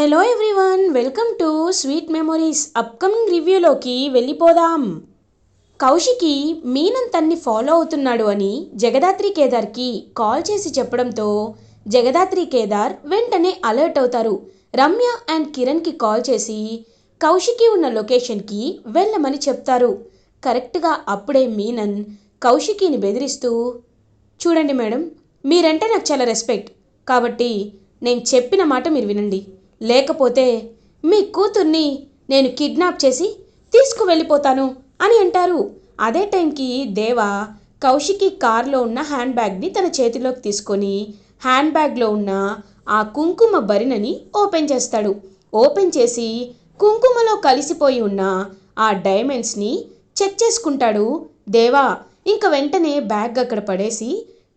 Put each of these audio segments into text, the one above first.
Hello everyone, welcome to sweet memories. Upcoming రివ్యూలోకి వెళ్ళిపోదాం. కౌశికి మీనన్ తన్ని ఫాలో అవుతున్నాడు అని జగదాత్రి కేదార్కి కాల్ చేసి చెప్పడంతో జగదాత్రి కేదార్ వెంటనే అలర్ట్ అవుతారు. రమ్య అండ్ కిరణ్కి కాల్ చేసి కౌశికి ఉన్న లొకేషన్కి వెళ్ళమని చెప్తారు. కరెక్ట్గా అప్పుడే మీనన్ కౌశికిని బెదిరిస్తూ, చూడండి మేడం, మీరంటే నాకు చాలా రెస్పెక్ట్, కాబట్టి నేను చెప్పిన మాట మీరు వినండి, లేకపోతే మీ కూతుర్ని నేను కిడ్నాప్ చేసి తీసుకువెళ్ళిపోతాను అని అంటారు. అదే టైంకి దేవా కౌశికి కార్లో ఉన్న హ్యాండ్ బ్యాగ్ని తన చేతిలోకి తీసుకొని హ్యాండ్ బ్యాగ్లో ఉన్న ఆ కుంకుమ భరిణని ఓపెన్ చేస్తాడు. ఓపెన్ చేసి కుంకుమలో కలిసిపోయి ఉన్న ఆ డైమండ్స్ని చెక్ చేసుకుంటాడు దేవా. ఇంక వెంటనే బ్యాగ్ అక్కడ పడేసి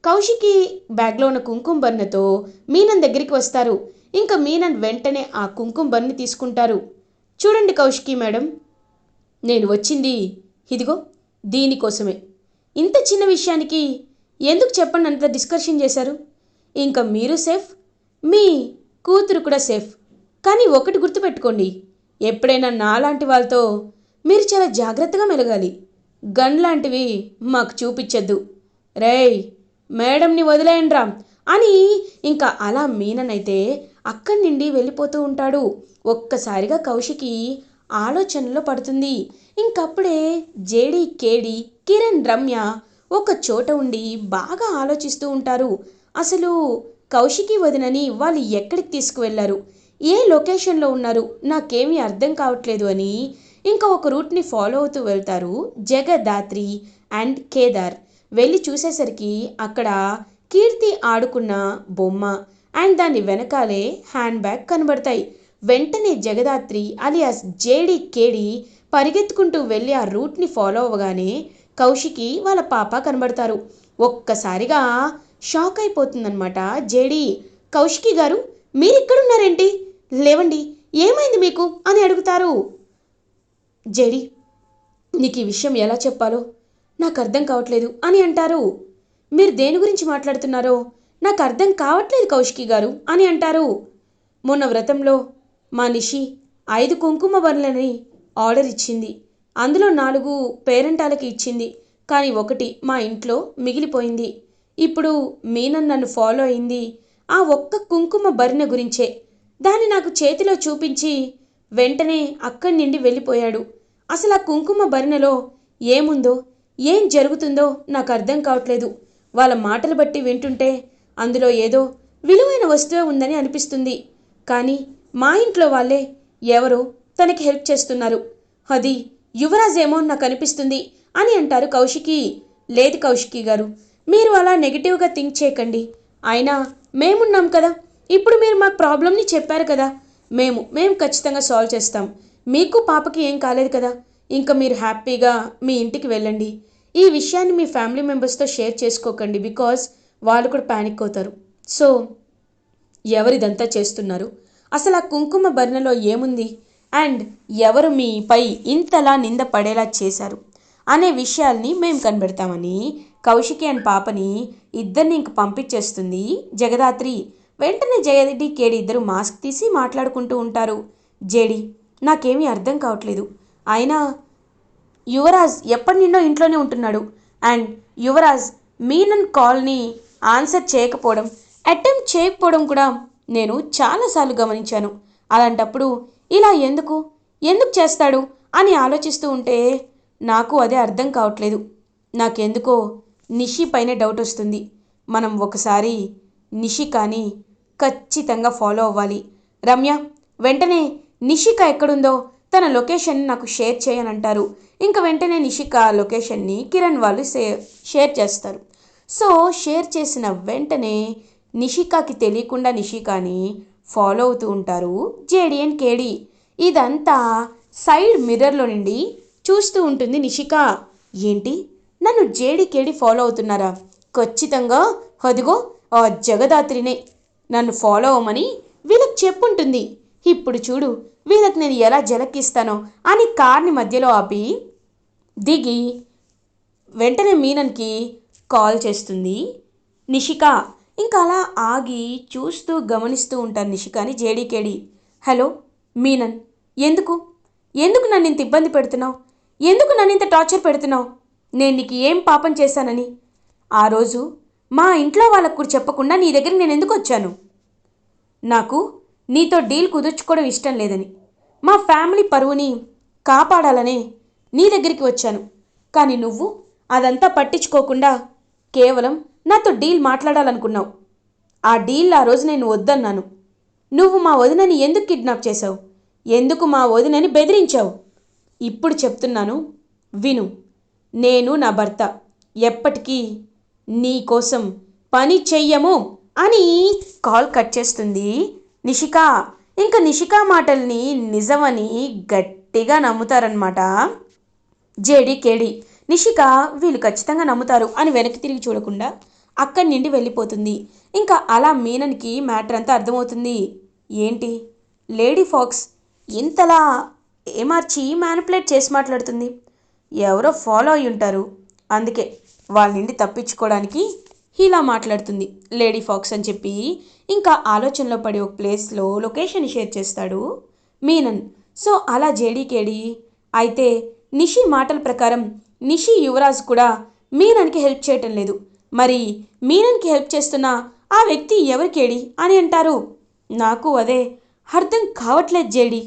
కౌశికి బ్యాగ్లో ఉన్న కుంకుమ బన్నతో మీనన్ దగ్గరికి వస్తారు. ఇంకా మీనన్ వెంటనే ఆ కుంకుమ బన్ని తీసుకుంటారు. చూడండి కౌశికి మేడం, నేను వచ్చింది ఇదిగో దీనికోసమే. ఇంత చిన్న విషయానికి ఎందుకు చెప్పండి అంత డిస్కషన్ చేశారు? ఇంకా మీరు సేఫ్, మీ కూతురు కూడా సేఫ్. కానీ ఒకటి గుర్తుపెట్టుకోండి, ఎప్పుడైనా నాలాంటి వాళ్ళతో మీరు చాలా జాగ్రత్తగా మెలగాలి. గన్ లాంటివి మాకు చూపించద్దు. రేయ్, మేడంని వదిలేయండ్రా అని ఇంకా అలా మీననైతే అక్కడి నుండి వెళ్ళిపోతూ ఉంటాడు. ఒక్కసారిగా కౌశికి ఆలోచనలో పడుతుంది. ఇంకప్పుడే జేడి, కేడి, కిరణ్, రమ్య ఒక చోట ఉండి బాగా ఆలోచిస్తూ ఉంటారు. అసలు కౌశికి వదినని వాళ్ళు ఎక్కడికి తీసుకువెళ్లారు, ఏ లొకేషన్లో ఉన్నారు, నాకేమీ అర్థం కావట్లేదు అని ఇంకా ఒక రూట్ని ఫాలో అవుతూ వెళ్తారు జగదాత్రి అండ్ కేదార్. వెళ్ళి చూసేసరికి అక్కడ కీర్తి ఆడుకున్న బొమ్మ అండ్ దాని వెనకాలే హ్యాండ్ బ్యాగ్ కనబడతాయి. వెంటనే జగదాత్రి అలియాస్ జేడి, కేడి పరిగెత్తుకుంటూ వెళ్ళి ఆ రూట్ని ఫాలో అవ్వగానే కౌశికి వాళ్ళ పాప కనబడతారు. ఒక్కసారిగా షాక్ అయిపోతుందన్నమాట జేడి. కౌశికి గారు, మీరిక్కడున్నారేంటి? లేవండి, ఏమైంది మీకు అని అడుగుతారు. జేడి, నీకు ఈ విషయం ఎలా చెప్పాలో నాకు అర్థం కావట్లేదు అని అంటారు. మీరు దేని గురించి మాట్లాడుతున్నారో నాకు అర్థం కావట్లేదు కౌశికి గారు అని అంటారు. మొన్న వ్రతంలో మా నిషి 5 కుంకుమ బర్లని ఆర్డర్ ఇచ్చింది. అందులో 4 పేరెంటాలకి ఇచ్చింది, కానీ 1 మా ఇంట్లో మిగిలిపోయింది. ఇప్పుడు మీనన్ నన్ను ఫాలో అయింది ఆ ఒక్క కుంకుమ భరిణ గురించే. దాన్ని నాకు చేతిలో చూపించి వెంటనే అక్కడి నుండి వెళ్ళిపోయాడు. అసలు ఆ కుంకుమ భరిణలో ఏముందో, ఏం జరుగుతుందో నాకు అర్థం కావట్లేదు. వాళ్ళ మాటలు బట్టి వింటుంటే అందులో ఏదో విలువైన వస్తువే ఉందని అనిపిస్తుంది. కానీ మా ఇంట్లో వాళ్ళే ఎవరో తనకి హెల్ప్ చేస్తున్నారు. అది యువరాజ్ ఏమో నాకు అనిపిస్తుంది అని అంటారు కౌశికి. లేదు కౌశికి గారు, మీరు అలా నెగిటివ్గా థింక్ చేయకండి. అయినా మేమున్నాం కదా, ఇప్పుడు మీరు మాకు ప్రాబ్లమ్ని చెప్పారు కదా, మేము ఖచ్చితంగా సాల్వ్ చేస్తాం. మీకు పాపకి ఏం కాలేదు కదా, ఇంకా మీరు హ్యాపీగా మీ ఇంటికి వెళ్ళండి. ఈ విషయాన్ని మీ ఫ్యామిలీ మెంబర్స్తో షేర్ చేసుకోకండి, బికాజ్ వాళ్ళు కూడా ప్యానిక్ అవుతారు. సో ఎవరిదంతా చేస్తున్నారు, అసలు ఆ కుంకుమ భరణలో ఏముంది, అండ్ ఎవరు మీపై ఇంతలా నింద పడేలా చేశారు అనే విషయాల్ని మేము కనిపెడతామని కౌశికి అండ్ పాపని ఇద్దరిని ఇంక పంపించేస్తుంది జగదాత్రి. వెంటనే జేడి, కేడి ఇద్దరు మాస్క్ తీసి మాట్లాడుకుంటూ ఉంటారు. జేడి, నాకేమీ అర్థం కావట్లేదు. అయినా యువరాజ్ ఎప్పటి నిండో ఇంట్లోనే ఉంటున్నాడు, అండ్ యువరాజ్ మీనన్ కాల్ని ఆన్సర్ చేయకపోవడం, అటెంప్ట్ చేయకపోవడం కూడా నేను చాలాసార్లు గమనించాను. అలాంటప్పుడు ఇలా ఎందుకు చేస్తాడు అని ఆలోచిస్తూ ఉంటే నాకు అదే అర్థం కావట్లేదు. నాకెందుకో నిషి పైన డౌట్ వస్తుంది. మనం ఒకసారి నిషికాని ఖచ్చితంగా ఫాలో అవ్వాలి. రమ్య, వెంటనే నిషిక ఎక్కడుందో తన లొకేషన్ నాకు షేర్ చేయనంటారు. ఇంకా వెంటనే నిషిక లొకేషన్ని కిరణ్ వాళ్ళు షేర్ చేస్తారు. సో షేర్ చేసిన వెంటనే నిషికాకి తెలియకుండా నిషికాని ఫాలో అవుతూ ఉంటారు జేడి అండ్ కేడి. ఇదంతా సైడ్ మిర్రర్లో నుండి చూస్తూ ఉంటుంది నిషిక. ఏంటి, నన్ను జేడి, కేడి ఫాలో అవుతున్నారా? ఖచ్చితంగా అదిగో ఆ జగదాత్రినే నన్ను ఫాలో అవ్వమని వీళ్ళకి చెప్పుంటుంది. ఇప్పుడు చూడు వీళ్ళకి నేను ఎలా జలక్కిస్తానో అని కార్ని మధ్యలో ఆపి దిగి వెంటనే మీనన్కి కాల్ చేస్తుంది నిషిక. ఇంకా అలా ఆగి చూస్తూ గమనిస్తూ ఉంటారు నిషికాని జేడీకేడి. హలో మీనన్, ఎందుకు ఎందుకు నన్ను ఇంత ఇబ్బంది పెడుతున్నావు? ఎందుకు నన్ను ఇంత టార్చర్ పెడుతున్నావు? నేను నీకు ఏం పాపం చేశానని? ఆ రోజు మా ఇంట్లో వాళ్ళకు కూడా చెప్పకుండా నీ దగ్గరికి నేను ఎందుకు వచ్చాను? నాకు నీతో డీల్ కుదుర్చుకోవడం ఇష్టం లేదని, మా ఫ్యామిలీ పరువుని కాపాడాలనే నీ దగ్గరికి వచ్చాను. కానీ నువ్వు అదంతా పట్టించుకోకుండా కేవలం నాతో డీల్ మాట్లాడాలనుకున్నావు. ఆ డీల్ ఆ రోజు నేను వద్దన్నాను. నువ్వు మా వదినని ఎందుకు కిడ్నాప్ చేశావు? ఎందుకు మా వదినని బెదిరించావు? ఇప్పుడు చెప్తున్నాను, విను. నేను నా భర్త ఎప్పటికీ నీ కోసం పని చెయ్యము అని కాల్ కట్ చేస్తుంది నిషిక. ఇంకా నిషిక మాటల్ని నిజమని గట్టిగా నమ్ముతారనమాట జేడి కేడి. నిషిక వీళ్ళు ఖచ్చితంగా నమ్ముతారు అని వెనక్కి తిరిగి చూడకుండా అక్కడి నుండి వెళ్ళిపోతుంది. ఇంకా అలా మీనన్కి మ్యాటర్ అంతా అర్థమవుతుంది. ఏంటి లేడీ ఫాక్స్ ఇంతలా ఏమార్చి మ్యానిపులేట్ చేసి మాట్లాడుతుంది? ఎవరో ఫాలో అయి ఉంటారు, అందుకే వాళ్ళ నుండి తప్పించుకోవడానికి ఇలా మాట్లాడుతుంది లేడీ ఫాక్స్ అని చెప్పి ఇంకా ఆలోచనలో పడి ఒక ప్లేస్లో లొకేషన్ షేర్ చేస్తాడు మీనన్. సో అలా జేడీకేడి అయితే నిషి మాటల ప్రకారం నిషి యువరాజ్ కూడా మీనన్కి హెల్ప్ చేయటం లేదు. మరి మీనన్కి హెల్ప్ చేస్తున్న ఆ వ్యక్తి ఎవరికేడి అని అంటారు. నాకు అదే అర్థం కావట్లేదు జేడి.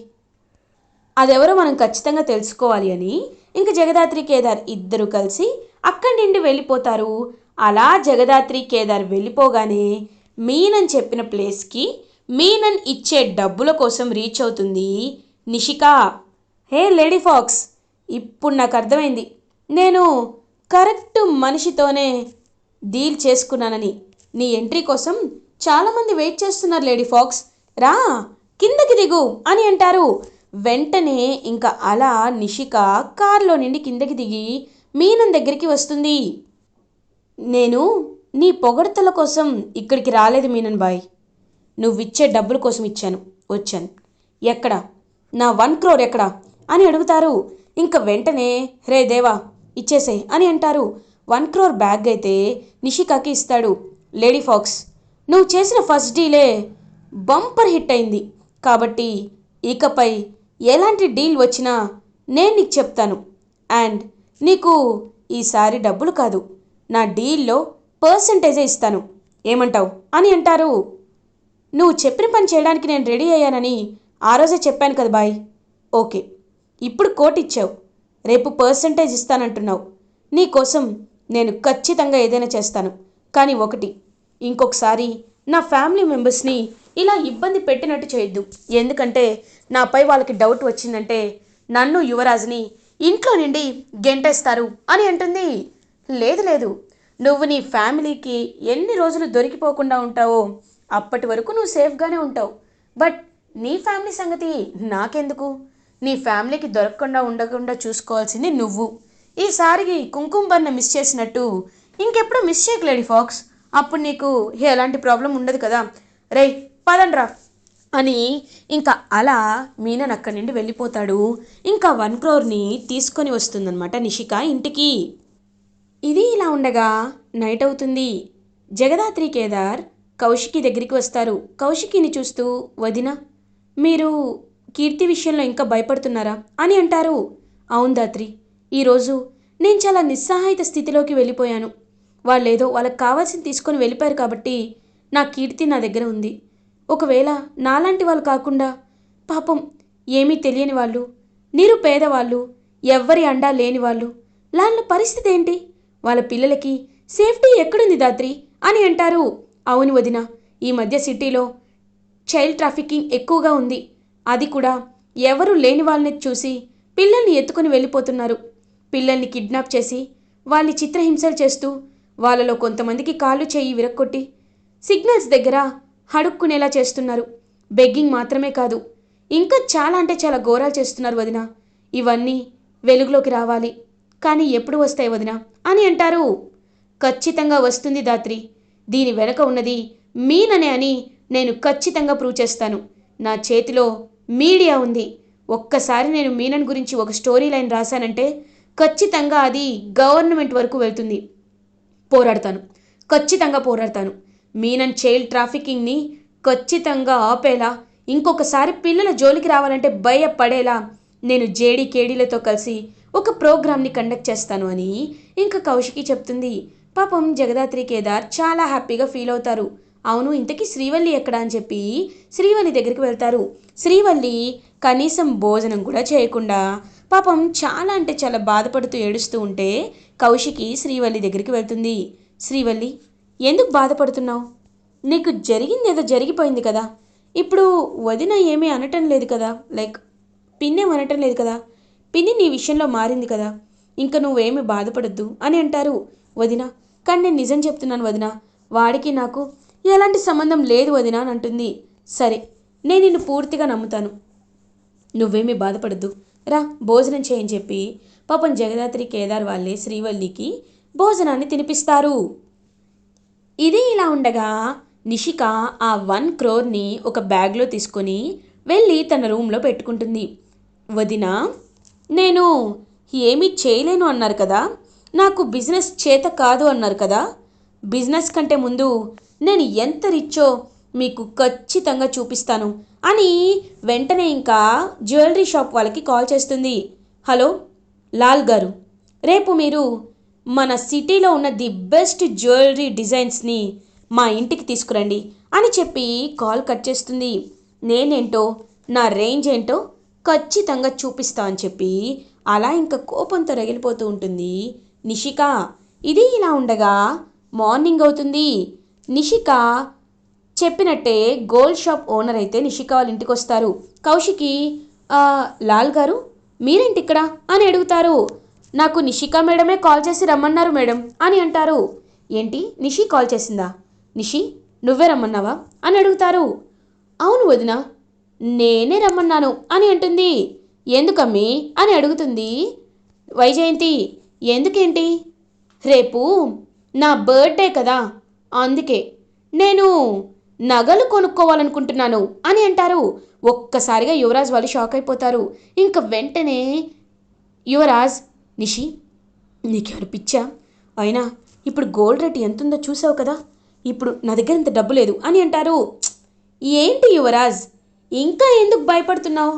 అదెవరో మనం ఖచ్చితంగా తెలుసుకోవాలి అని ఇంక జగదాత్రి కేదార్ ఇద్దరు కలిసి అక్కడి నుండి వెళ్ళిపోతారు. అలా జగదాత్రి కేదార్ వెళ్ళిపోగానే మీనన్ చెప్పిన ప్లేస్కి మీనన్ ఇచ్చే డబ్బుల కోసం రీచ్ అవుతుంది నిషిక. హే లేడీ ఫాక్స్, ఇప్పుడు నాకు అర్థమైంది నేను కరెక్ట్ మనిషితోనే డీల్ చేసుకున్నానని. నీ ఎంట్రీ కోసం చాలామంది వెయిట్ చేస్తున్నారు లేడీ ఫాక్స్, రా కిందకి దిగు అని అంటారు. వెంటనే ఇంకా అలా నిషిక కారులో నుండి కిందకి దిగి మీనన్ దగ్గరికి వస్తుంది. నేను నీ పొగడ్తల కోసం ఇక్కడికి రాలేదు మీనన్ బాయ్, నువ్విచ్చే డబ్బుల కోసం వచ్చాను. ఎక్కడ నా 1 crore ఎక్కడా అని అడుగుతారు. ఇంకా వెంటనే రే దేవా ఇచ్చేసేయ్ అని అంటారు. 1 crore బ్యాగ్ అయితే నిషికాకి ఇస్తాడు. లేడీ ఫాక్స్, నువ్వు చేసిన ఫస్ట్ డీలే బంపర్ హిట్ అయింది కాబట్టి ఇకపై ఎలాంటి డీల్ వచ్చినా నేను నీకు చెప్తాను. అండ్ నీకు ఈసారి డబ్బులు కాదు, నా డీల్లో పర్సంటేజే ఇస్తాను, ఏమంటావు అని అంటారు. నువ్వు చెప్పిన పని చేయడానికి నేను రెడీ అయ్యానని ఆ రోజే చెప్పాను కదా బాయ్. ఓకే, ఇప్పుడు కోట్ ఇచ్చావు, రేపు పర్సంటేజ్ ఇస్తానంటున్నావు. నీకోసం నేను ఖచ్చితంగా ఏదైనా చేస్తాను. కానీ ఒకటి, ఇంకొకసారి నా ఫ్యామిలీ మెంబర్స్ని ఇలా ఇబ్బంది పెట్టినట్టు చేయొద్దు. ఎందుకంటే నాపై వాళ్ళకి డౌట్ వచ్చిందంటే నన్ను యువరాజ్ని ఇంట్లో నుండి గెంటేస్తారు అని అంటుంది. లేదు లేదు, నువ్వు నీ ఫ్యామిలీకి ఎన్ని రోజులు దొరికిపోకుండా ఉంటావో అప్పటి వరకు నువ్వు సేఫ్గానే ఉంటావు. బట్ నీ ఫ్యామిలీ సంగతి నాకెందుకు? నీ ఫ్యామిలీకి దొరకకుండా ఉండకుండా చూసుకోవాల్సింది నువ్వు. ఈసారికి కుంకుమ బన్న మిస్ చేసినట్టు ఇంకెప్పుడు మిస్ చేయకు లేడీ ఫాక్స్, అప్పుడు నీకు ఎలాంటి ప్రాబ్లం ఉండదు కదా. రే పదండ్రా అని ఇంకా అలా మీనన్ అక్కడి నుండి వెళ్ళిపోతాడు. ఇంకా 1 crore తీసుకొని వస్తుందన్నమాట నిషిక ఇంటికి. ఇది ఇలా ఉండగా నైట్ అవుతుంది. జగదాత్రి కేదార్ కౌశికి దగ్గరికి వస్తారు. కౌశికిని చూస్తూ, వదిన మీరు కీర్తి విషయంలో ఇంకా భయపడుతున్నారా అని అంటారు. అవును దాత్రి, ఈరోజు నేను చాలా నిస్సహాయిత స్థితిలోకి వెళ్ళిపోయాను. వాళ్ళేదో వాళ్ళకి కావాల్సింది తీసుకొని వెళ్ళిపోయారు కాబట్టి నా కీర్తి నా దగ్గర ఉంది. ఒకవేళ నాలాంటి వాళ్ళు కాకుండా పాపం ఏమీ తెలియని వాళ్ళు, నిరుపేదవాళ్ళు, ఎవ్వరి అండా లేని వాళ్ళు, వాళ్ళ పరిస్థితి ఏంటి? వాళ్ళ పిల్లలకి సేఫ్టీ ఎక్కడుంది దాత్రి అని అంటారు. అవును వదిన, ఈ మధ్య సిటీలో చైల్డ్ ట్రాఫికింగ్ ఎక్కువగా ఉంది. అది కూడా ఎవరు లేని వాళ్ళని చూసి పిల్లల్ని ఎత్తుకొని వెళ్ళిపోతున్నారు. పిల్లల్ని కిడ్నాప్ చేసి వాళ్ళని చిత్రహింసలు చేస్తూ వాళ్ళలో కొంతమందికి కాళ్ళు చేయి విరక్కొట్టి సిగ్నల్స్ దగ్గర అడుక్కునేలా చేస్తున్నారు. బెగ్గింగ్ మాత్రమే కాదు, ఇంకా చాలా అంటే చాలా ఘోరాలు చేస్తున్నారు వదిన. ఇవన్నీ వెలుగులోకి రావాలి, కానీ ఎప్పుడు వస్తాయి వదిన అని అంటారు. ఖచ్చితంగా వస్తుంది దాత్రి, దీని వెనక ఉన్నది మీననే అని నేను ఖచ్చితంగా ప్రూవ్ చేస్తాను. నా చేతిలో మీడియా ఉంది. ఒక్కసారి నేను మీనన్ గురించి ఒక స్టోరీ లైన్ రాశానంటే ఖచ్చితంగా అది గవర్నమెంట్ వరకు వెళ్తుంది. పోరాడతాను, ఖచ్చితంగా పోరాడతాను. మీనన్ చైల్డ్ ట్రాఫికింగ్ని ఖచ్చితంగా ఆపేలా ఇంకొకసారి పిల్లల జోలికి రావాలంటే భయపడేలా నేను జేడీ కేడీలతో కలిసి ఒక ప్రోగ్రామ్ని కండక్ట్ చేస్తాను అని ఇంకా కౌశికి చెప్తుంది. పాపం జగదాత్రి కేదార్ చాలా హ్యాపీగా ఫీల్ అవుతారు. అవును, ఇంతకీ శ్రీవల్లి ఎక్కడ అని చెప్పి శ్రీవల్లి దగ్గరికి వెళ్తారు. శ్రీవల్లి కనీసం భోజనం కూడా చేయకుండా పాపం చాలా అంటే చాలా బాధపడుతూ ఏడుస్తూ ఉంటే కౌశికి శ్రీవల్లి దగ్గరికి వెళ్తుంది. శ్రీవల్లి, ఎందుకు బాధపడుతున్నావు? నీకు జరిగిందేదో జరిగిపోయింది కదా. ఇప్పుడు వదిన ఏమీ అనటం లేదు కదా, లైక్ పిన్నేం అనటం లేదు కదా, పిన్ని నీ విషయంలో మారింది కదా, ఇంకా నువ్వేమీ బాధపడద్దు అని అంటారు. వదిన, కానీ నేను నిజం చెప్తున్నాను వదిన, వాడికి నాకు ఎలాంటి సంబంధం లేదు వదిన అని అంటుంది. సరే, నేను నిన్ను పూర్తిగా నమ్ముతాను, నువ్వేమీ బాధపడద్దు, రా భోజనం చేయని చెప్పి పాపం జగదాత్రి కేదార్ వాళ్ళే శ్రీవల్లికి భోజనాన్ని తినిపిస్తారు. ఇది ఇలా ఉండగా నిషిక ఆ 1 crore ఒక బ్యాగ్లో తీసుకొని వెళ్ళి తన రూమ్లో పెట్టుకుంటుంది. వదిన, నేను ఏమీ చేయలేను అన్నారు కదా, నాకు బిజినెస్ చేత కాదు అన్నారు కదా, బిజినెస్ కంటే ముందు నేను ఎంత రిచ్చో మీకు ఖచ్చితంగా చూపిస్తాను అని వెంటనే ఇంకా జ్యువెలరీ షాప్ వాళ్ళకి కాల్ చేస్తుంది. హలో లాల్ గారు, రేపు మీరు మన సిటీలో ఉన్న ది బెస్ట్ జ్యువెలరీ డిజైన్స్ని మా ఇంటికి తీసుకురండి అని చెప్పి కాల్ కట్ చేస్తుంది. నేనేంటో నా రేంజ్ ఏంటో ఖచ్చితంగా చూపిస్తా అని చెప్పి అలా ఇంకా కోపంతో రగిలిపోతూ ఉంటుంది నిషిక. ఇది ఇలా ఉండగా మార్నింగ్ అవుతుంది. నిషిక చెప్పినట్టే గోల్డ్ షాప్ ఓనర్ అయితే నిషిక వాళ్ళ ఇంటికి వస్తారు. కౌశికి, లాల్ గారు మీరేంటి ఇక్కడ అని అడుగుతారు. నాకు నిషిక మేడమే కాల్ చేసి రమ్మన్నారు మేడం అని అంటారు. ఏంటి, నిషి కాల్ చేసిందా? నిషి నువ్వే రమ్మన్నావా అని అడుగుతారు. అవును వదిన, నేనే రమ్మన్నాను అని అంటుంది. ఎందుకమ్మి అని అడుగుతుంది వైజయంతి. ఎందుకేంటి? రేపు నా బర్త్డే కదా, అందుకే నేను నగలు కొనుక్కోవాలనుకుంటున్నాను అని అంటారు. ఒక్కసారిగా యువరాజ్ వాళ్ళు షాక్ అయిపోతారు. ఇంకా వెంటనే యువరాజ్, నిషి నీకెవరు పిచ్చా? అయినా ఇప్పుడు గోల్డ్ రేట్ ఎంత ఉందో చూసావు కదా, ఇప్పుడు నా దగ్గర ఇంత డబ్బు లేదు అని అంటారు. ఏంటి యువరాజ్, ఇంకా ఎందుకు భయపడుతున్నావు?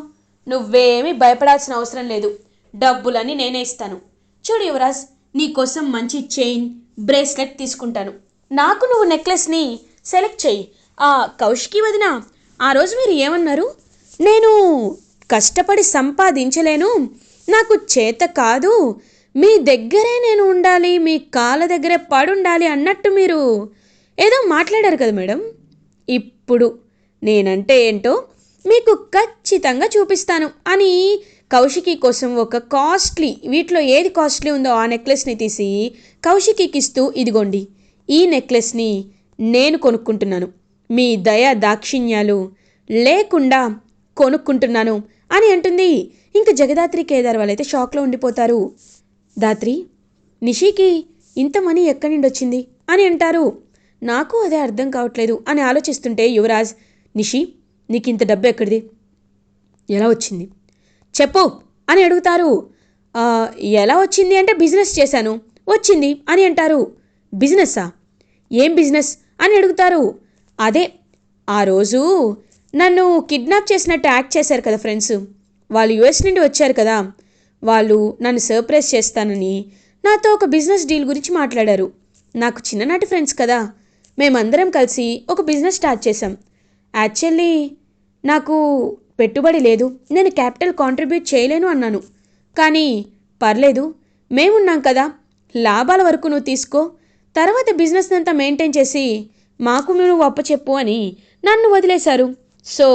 నువ్వేమీ భయపడాల్సిన అవసరం లేదు, డబ్బులన్నీ నేనే ఇస్తాను. చూడు యువరాజ్, నీకోసం మంచి చైన్ బ్రేస్లెట్ తీసుకుంటాను, నాకు నువ్వు నెక్లెస్ని సెలెక్ట్ చెయ్యి. కౌశికి వదిన, ఆ రోజు మీరు ఏమన్నారు? నేను కష్టపడి సంపాదించలేను, నాకు చేత కాదు, మీ దగ్గరే నేను ఉండాలి, మీ కాళ్ళ దగ్గరే పడుండాలి అన్నట్టు మీరు ఏదో మాట్లాడారు కదా మేడం. ఇప్పుడు నేనంటే ఏంటో మీకు ఖచ్చితంగా చూపిస్తాను అని కౌశికి కోసం ఒక కాస్ట్లీ, వీటిలో ఏది కాస్ట్లీ ఉందో ఆ నెక్లెస్ని తీసి కౌశికికి ఇస్తూ, ఇదిగోండి ఈ నెక్లెస్ని నేను కొనుక్కుంటున్నాను, మీ దయా దాక్షిణ్యాలు లేకుండా కొనుక్కుంటున్నాను అని అంటుంది. ఇంకా జగదాత్రి కేదార్ వాళ్ళైతే షాక్లో ఉండిపోతారు. దాత్రి, నిషికి ఇంత మనీ ఎక్కడి నుండి వచ్చింది అని అంటారు. నాకు అదే అర్థం కావట్లేదు అని ఆలోచిస్తుంటే యువరాజ్, నిషి నీకు ఇంత డబ్బు ఎక్కడిది, ఎలా వచ్చింది చెప్పు అని అడుగుతారు. ఎలా వచ్చింది అంటే బిజినెస్ చేశాను వచ్చింది అని అంటారు. బిజినెస్సా? ఏం బిజినెస్ అని అడుగుతారు. అదే ఆ రోజు నన్ను కిడ్నాప్ చేసినట్టు యాక్ట్ చేశారు కదా ఫ్రెండ్స్, వాళ్ళు యుఎస్ నుండి వచ్చారు కదా, వాళ్ళు నన్ను సర్ప్రైజ్ చేస్తానని నాతో ఒక బిజినెస్ డీల్ గురించి మాట్లాడారు. నాకు చిన్ననాటి ఫ్రెండ్స్ కదా, మేమందరం కలిసి ఒక బిజినెస్ స్టార్ట్ చేశాం. యాక్చువల్లీ నాకు పెట్టుబడి లేదు, నేను క్యాపిటల్ కాంట్రిబ్యూట్ చేయలేను అన్నాను. కానీ పర్లేదు, మేమున్నాం కదా, లాభాల వరకు నువ్వు తీసుకో, తర్వాత బిజినెస్ అంతా మెయింటైన్ చేసి మాకు నువ్వు అప్పచెప్పు అని నన్ను వదిలేశారు. సో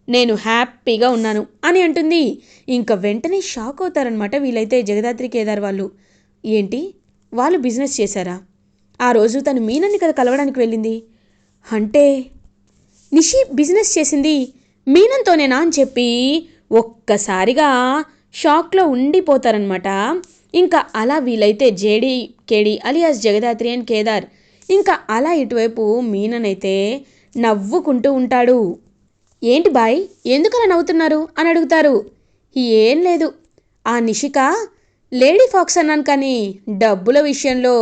నేను హ్యాపీగా ఉన్నాను అని అంటుంది. ఇంకా వెంటనే షాక్ అవుతారనమాట వీళ్ళైతే జగదాత్రి కేదార్ వాళ్ళు. ఏంటి, వాళ్ళు బిజినెస్ చేశారా? ఆ రోజు తను మీనన్ని కదా కలవడానికి వెళ్ళింది, అంటే నిషి బిజినెస్ చేసింది మీనంతోనేనా అని చెప్పి ఒక్కసారిగా షాక్లో ఉండిపోతారనమాట. ఇంకా అలా వీళ్ళైతే JD KD alias Jagadhatri and Kedar ఇంకా అలా ఇటువైపు మీననైతే నవ్వుకుంటూ ఉంటాడు. ఏంటి బాయ్, ఎందుకలా నవ్వుతున్నారు అని అడుగుతారు. ఏం లేదు, ఆ నిషిక లేడీ ఫాక్స్ అన్నాను కానీ డబ్బుల విషయంలో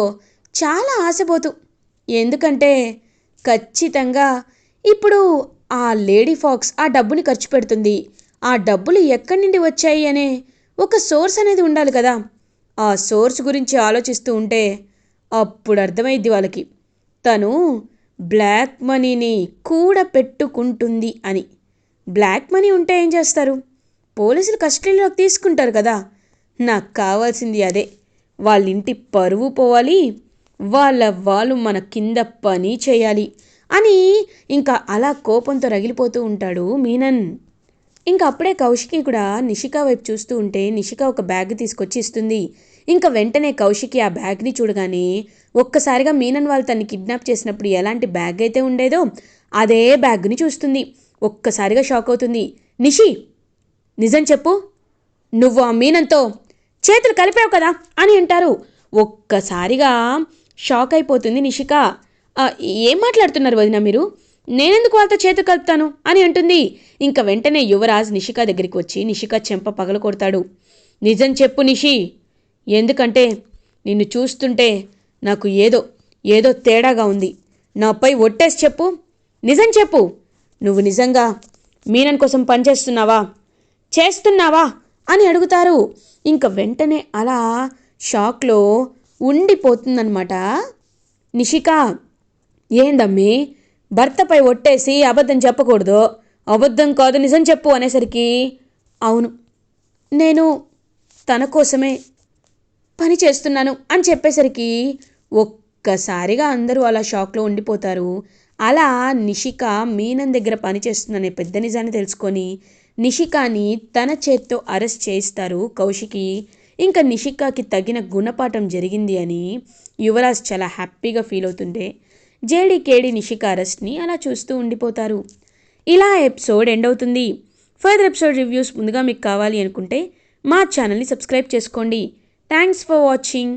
చాలా ఆశపోతు, ఎందుకంటే ఖచ్చితంగా ఇప్పుడు ఆ లేడీ ఫాక్స్ ఆ డబ్బుని ఖర్చు పెడుతుంది. ఆ డబ్బులు ఎక్కడి నుండి వచ్చాయి అనే ఒక సోర్స్ అనేది ఉండాలి కదా. ఆ సోర్స్ గురించి ఆలోచిస్తూ ఉంటే అప్పుడు అర్థమైద్ది వాళ్ళకి తను బ్లాక్ మనీని కూడా పెట్టుకుంటుంది అని. బ్లాక్ మనీ ఉంటే ఏం చేస్తారు? పోలీసులు కస్టడీలోకి తీసుకుంటారు కదా. నాకు కావాల్సింది అదే. వాళ్ళ ఇంటి పరువు పోవాలి, వాళ్ళు మన కింద పని చేయాలి అని ఇంకా అలా కోపంతో రగిలిపోతూ ఉంటాడు మీనన్. ఇంకా అప్పుడే కౌశికి కూడా నిషిక వైపు చూస్తూ ఉంటే నిషిక ఒక బ్యాగ్ తీసుకొచ్చి ఇస్తుంది. ఇంకా వెంటనే కౌశికి ఆ బ్యాగ్ని చూడగానే ఒక్కసారిగా మీనన్ వాళ్ళు తన్ని కిడ్నాప్ చేసినప్పుడు ఎలాంటి బ్యాగ్ అయితే ఉండేదో అదే బ్యాగ్ని చూస్తుంది. ఒక్కసారిగా షాక్ అవుతుంది. నిషి, నిజం చెప్పు, నువ్వు ఆ మీనంతో చేతులు కలిపావు కదా అని అంటారు. ఒక్కసారిగా షాక్ అయిపోతుంది నిషిక. ఏం మాట్లాడుతున్నారు వదిన మీరు? నేనెందుకు వాళ్ళతో చేతులు కలుపుతాను అని అంటుంది. ఇంకా వెంటనే యువరాజ్ నిషిక దగ్గరికి వచ్చి నిషిక చెంప పగల కొడతాడు. నిజం చెప్పు నిషి, ఎందుకంటే నిన్ను చూస్తుంటే నాకు ఏదో తేడాగా ఉంది. నాపై ఒట్టేసి చెప్పు, నిజం చెప్పు, నువ్వు నిజంగా మీనన్ కోసం చేస్తున్నావా అని అడుగుతారు. ఇంక వెంటనే అలా షాక్లో ఉండిపోతుందన్నమాట నిషిక. ఏందమ్మీ, భర్తపై ఒట్టేసి అబద్ధం చెప్పకూడదు, అబద్ధం కాదు నిజం చెప్పు అనేసరికి అవును, నేను తన కోసమే పని చేస్తున్నాను అని చెప్పేసరికి ఒక్కసారిగా అందరూ అలా షాక్లో ఉండిపోతారు. అలా నిషిక మీనన్ దగ్గర పనిచేస్తుందనే పెద్ద నిజాన్ని తెలుసుకొని నిషికాని తన చేత్తో అరెస్ట్ చేయిస్తారు కౌశికి. ఇంకా నిషికాకి తగిన గుణపాఠం జరిగింది అని యువరాజ్ చాలా హ్యాపీగా ఫీల్ అవుతుంటే జేడీకేడి నిషిక అరెస్ట్ని అలా చూస్తూ ఉండిపోతారు. ఇలా ఎపిసోడ్ ఎండ్ అవుతుంది. ఫర్దర్ ఎపిసోడ్ రివ్యూస్ ముందుగా మీకు కావాలి అనుకుంటే మా ఛానల్ని సబ్స్క్రైబ్ చేసుకోండి. Thanks for watching.